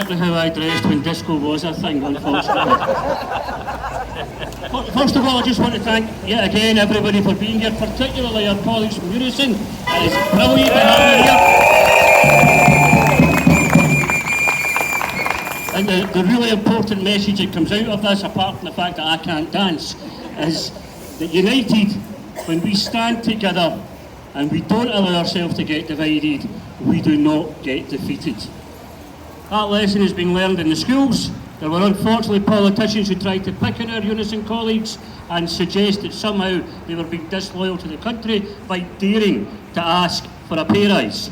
exactly how I dressed when disco was a thing, unfortunately. First of all, I just want to thank, yet again, everybody for being here, particularly our colleagues from Unison. It is brilliant to have you here. And the really important message that comes out of this, apart from the fact that I can't dance, is that united, when we stand together and we don't allow ourselves to get divided, we do not get defeated. That lesson has been learned in the schools. There were unfortunately politicians who tried to pick on our Unison colleagues and suggest that somehow they were being disloyal to the country by daring to ask for a pay rise.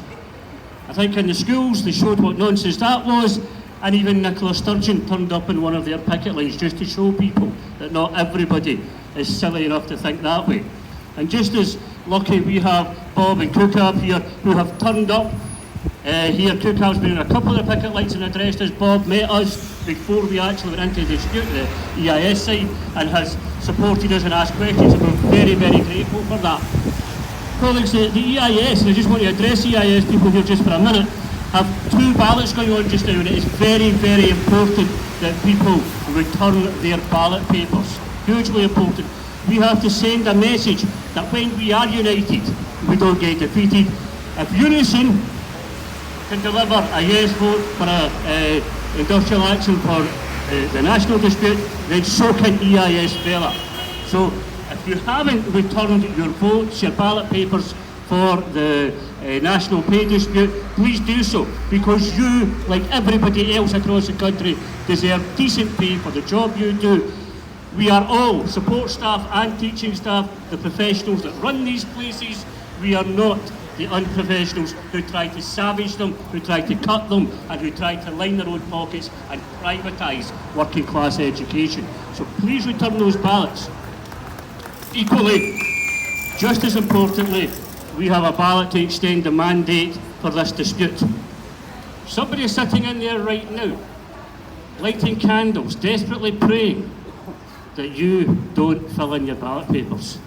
I think in the schools they showed what nonsense that was, and even Nicola Sturgeon turned up in one of their picket lines just to show people that not everybody is silly enough to think that way. And just as lucky we have Bob and Cookab here who have turned up here. Cookab's been in a couple of the picket lines and addressed us. Bob met us before we actually went into the dispute, the EIS side, and has supported us and asked questions, and we're very, very grateful for that. Colleagues, the EIS, and I just want to address EIS people here just for a minute, have 2 ballots going on just now, and it is very, very important that people return their ballot papers. Hugely important. We have to send a message that when we are united, we don't get defeated. If Unison can deliver a yes vote for a industrial action for the national dispute, then so can EISFela. So if you haven't returned your votes, your ballot papers for the national pay dispute, please do so, because you, like everybody else across the country, deserve decent pay for the job you do. We are all, support staff and teaching staff, the professionals that run these places. We are not the unprofessionals who try to savage them, who try to cut them, and who try to line their own pockets and privatise working class education. So please return those ballots. Equally, just as importantly, we have a ballot to extend the mandate for this dispute. Somebody is sitting in there right now, lighting candles, desperately praying that you don't fill in your ballot papers.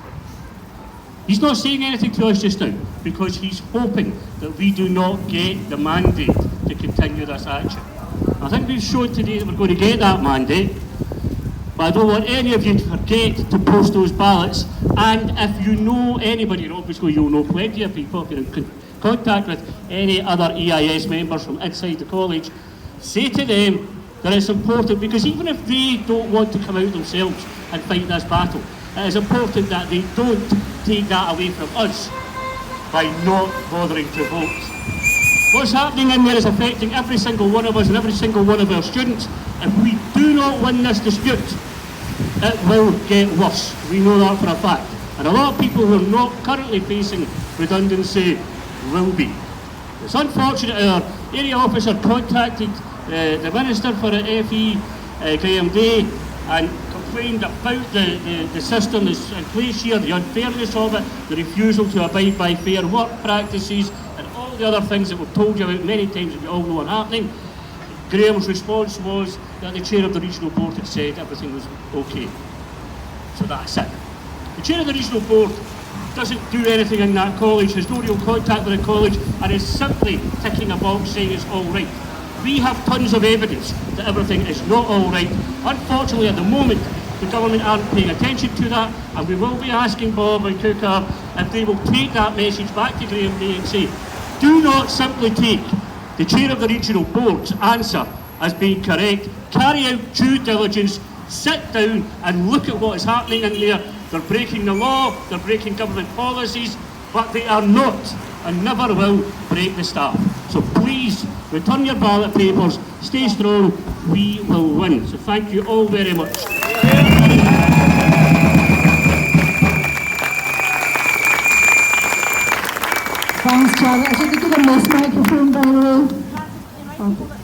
He's not saying anything to us just now because he's hoping that we do not get the mandate to continue this action. I think we've shown today that we're going to get that mandate, but I don't want any of you to forget to post those ballots. And if you know anybody, and obviously you'll know plenty of people, if you're in contact with any other EIS members from inside the college, say to them that it's important, because even if they don't want to come out themselves and fight this battle, it is important that they don't take that away from us by not bothering to vote. What's happening in there is affecting every single one of us and every single one of our students. If we do not win this dispute, it will get worse. We know that for a fact. And a lot of people who are not currently facing redundancy will be. It's unfortunate our area officer contacted the Minister for the FE, Graham Day, and complained about the system that's in place here, the unfairness of it, the refusal to abide by fair work practices, and all the other things that we've told you about many times that you all know are happening. Graham's response was that the chair of the regional board had said everything was okay. So that's it. The chair of the regional board doesn't do anything in that college, has no real contact with the college, and is simply ticking a box saying it's all right. We have tons of evidence that everything is not all right. Unfortunately, at the moment, the government aren't paying attention to that, and we will be asking Bob and Cookab if they will take that message back to Graham Day and say, do not simply take the chair of the regional board's answer as being correct. Carry out due diligence, sit down and look at what is happening in there. They're breaking the law, they're breaking government policies, but they are not and never will break the staff. So please, return your ballot papers, stay strong, we will win. So thank you all very much. Thanks, Charlie. I should have given this microphone, by the way. Okay.